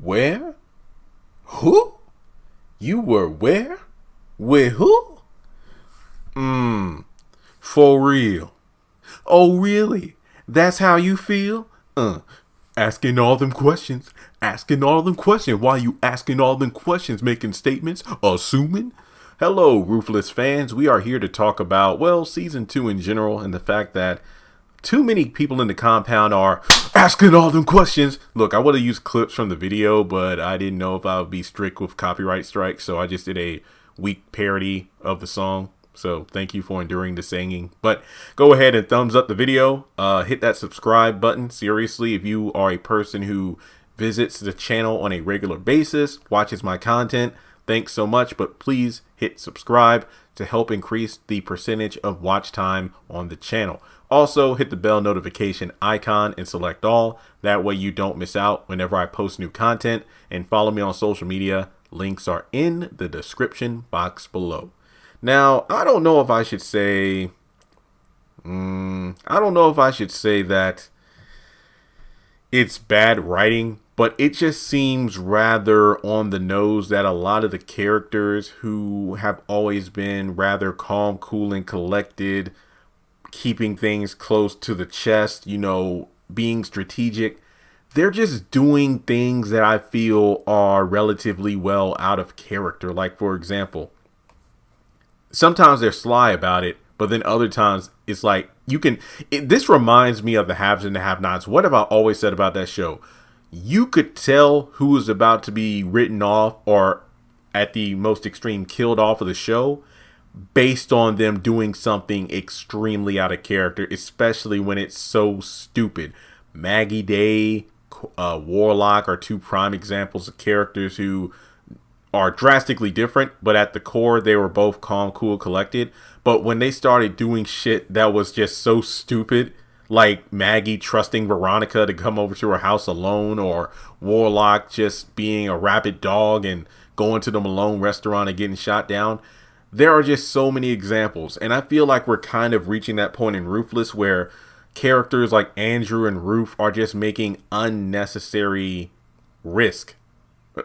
Where? Who? You were where? With who? For real. Oh, really? That's how you feel? Asking all them questions. Asking all them questions. Why you asking all them questions? Making statements? Assuming? Hello, Ruthless fans. We are here to talk about, well, season 2 in general and the fact that too many people in the compound are asking all them questions. Look, I would have used clips from the video, but I didn't know if I would be strict with copyright strikes, so I just did a weak parody of the song. So thank you for enduring the singing. But go ahead and thumbs up the video. Hit that subscribe button. Seriously, if you are a person who visits the channel on a regular basis, watches my content, thanks so much. But please hit subscribe to help increase the percentage of watch time on the channel. Also, hit the bell notification icon and select all. That way you don't miss out whenever I post new content. And follow me on social media. Links are in the description box below. Now, I don't know if I should say that it's bad writing, but it just seems rather on the nose that a lot of the characters who have always been rather calm, cool, and collected, keeping things close to the chest, being strategic, they're just doing things that I feel are relatively well out of character. Like, for example, sometimes they're sly about it, but then other times it's like this reminds me of the haves and the have-nots. What have I always said about that show? You could tell who was about to be written off or at the most extreme killed off of the show based on them doing something extremely out of character, especially when it's so stupid. Maggie Day, Warlock are two prime examples of characters who are drastically different, but at the core, they were both calm, cool, collected. But when they started doing shit that was just so stupid, like Maggie trusting Veronica to come over to her house alone, or Warlock just being a rabid dog and going to the Malone restaurant and getting shot down, there are just so many examples. And I feel like we're kind of reaching that point in Ruthless where characters like Andrew and Ruth are just making unnecessary risk.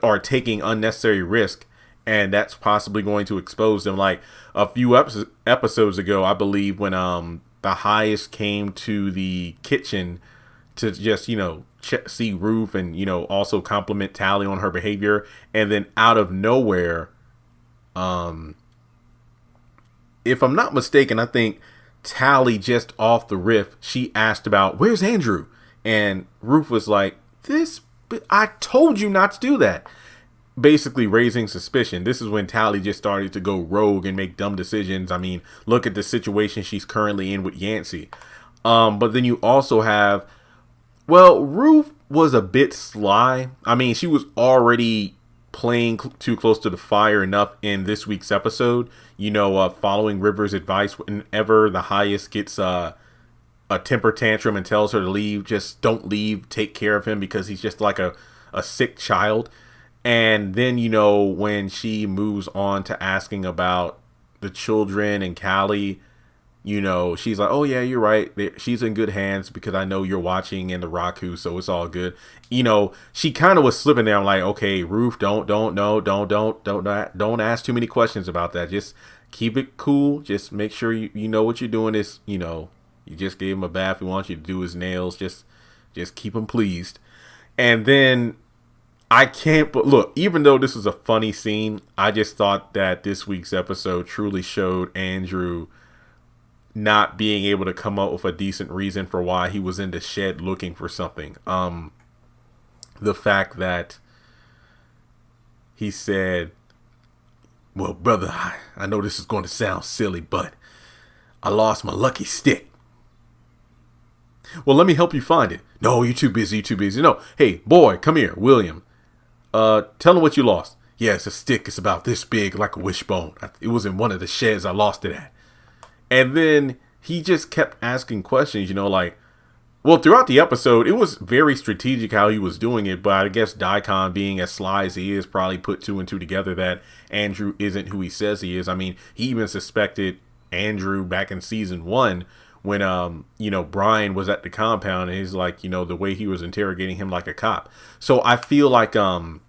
Or taking unnecessary risk, and that's possibly going to expose them. Like a few episodes ago, I believe, when the highest came to the kitchen to just see Ruth and also compliment Tally on her behavior, and then out of nowhere, if I'm not mistaken, I think Tally just off the riff, she asked about where's Andrew, and Ruth was like, "But I told you not to do that." Basically raising suspicion. This is when Tally just started to go rogue and make dumb decisions. I mean, look at the situation she's currently in with Yancey. But then you also have, Ruth was a bit sly. I mean, she was already playing too close to the fire enough in this week's episode. Following River's advice whenever the highest gets a temper tantrum and tells her to leave, just don't leave, take care of him because he's just like a sick child. And then, when she moves on to asking about the children and Callie, she's like, oh yeah, you're right. She's in good hands because I know you're watching in the Raku, so it's all good. She kind of was slipping there. I'm like, okay, Ruth, don't ask too many questions about that. Just keep it cool. Just make sure you know what you're doing is, you just gave him a bath. He wants you to do his nails. Just keep him pleased. And then look, even though this is a funny scene, I just thought that this week's episode truly showed Andrew not being able to come up with a decent reason for why he was in the shed looking for something. The fact that he said, well, brother, I know this is going to sound silly, but I lost my lucky stick. Well, let me help you find it. No, you're too busy. No, hey, boy, come here, William. Tell him what you lost. Yeah, it's a stick. It's about this big, like a wishbone. It was in one of the sheds I lost it at. And then he just kept asking questions, throughout the episode, it was very strategic how he was doing it. But I guess Daikon, being as sly as he is, probably put two and two together that Andrew isn't who he says he is. I mean, he even suspected Andrew back in season 1 when Brian was at the compound, and he's like, the way he was interrogating him like a cop. So I feel like there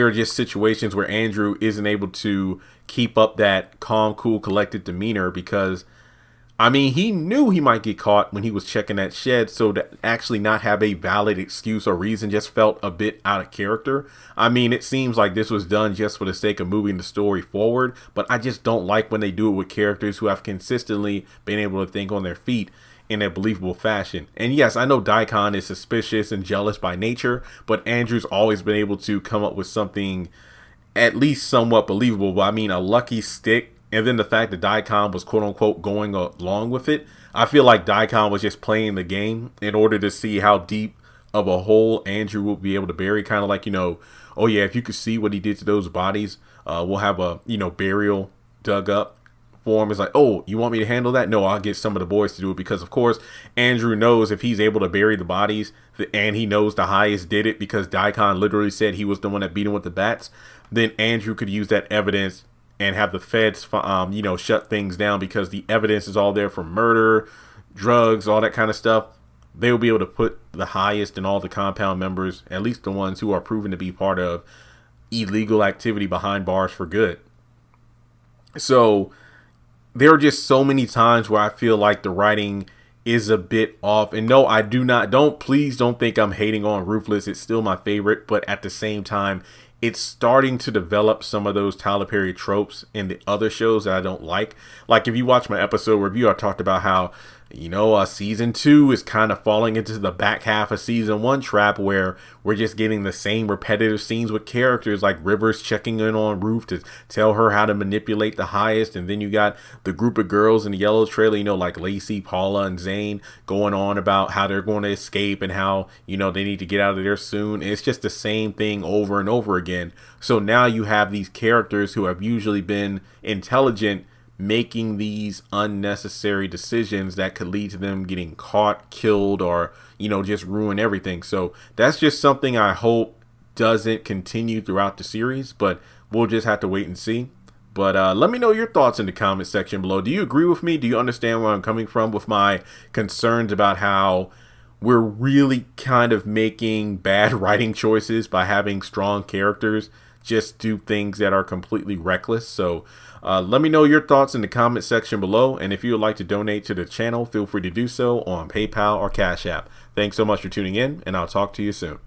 are just situations where Andrew isn't able to keep up that calm, cool, collected demeanor because, he knew he might get caught when he was checking that shed, so to actually not have a valid excuse or reason just felt a bit out of character. It seems like this was done just for the sake of moving the story forward, but I just don't like when they do it with characters who have consistently been able to think on their feet in a believable fashion. And yes, I know Daikon is suspicious and jealous by nature, but Andrew's always been able to come up with something at least somewhat believable. But a lucky stick, and then the fact that Daikon was quote unquote going along with it, I feel like Daikon was just playing the game in order to see how deep of a hole Andrew will be able to bury. Kind of like, oh yeah, if you could see what he did to those bodies, we'll have a, burial dug up for him. It's like, oh, you want me to handle that? No, I'll get some of the boys to do it, because of course Andrew knows if he's able to bury the bodies and he knows the highest did it because Daikon literally said he was the one that beat him with the bats, then Andrew could use that evidence and have the feds, shut things down because the evidence is all there for murder, drugs, all that kind of stuff. They will be able to put the highest in all the compound members, at least the ones who are proven to be part of illegal activity, behind bars for good. So there are just so many times where I feel like the writing is a bit off. And no, I do not, please don't think I'm hating on Ruthless. It's still my favorite, but at the same time, it's starting to develop some of those Tyler Perry tropes in the other shows that I don't like. Like if you watch my episode review, I talked about how, season 2 is kind of falling into the back half of season 1 trap where we're just getting the same repetitive scenes with characters like Rivers checking in on Ruth to tell her how to manipulate the highest. And then you got the group of girls in the yellow trailer, like Lacey, Paula, and Zane going on about how they're going to escape and how, they need to get out of there soon. And it's just the same thing over and over again. So now you have these characters who have usually been intelligent making these unnecessary decisions that could lead to them getting caught, killed, or, just ruin everything. So that's just something I hope doesn't continue throughout the series, but we'll just have to wait and see. But let me know your thoughts in the comment section below. Do you agree with me? Do you understand where I'm coming from with my concerns about how we're really kind of making bad writing choices by having strong characters just do things that are completely reckless? So let me know your thoughts in the comment section below. And if you would like to donate to the channel, feel free to do so on PayPal or Cash App. Thanks so much for tuning in, and I'll talk to you soon.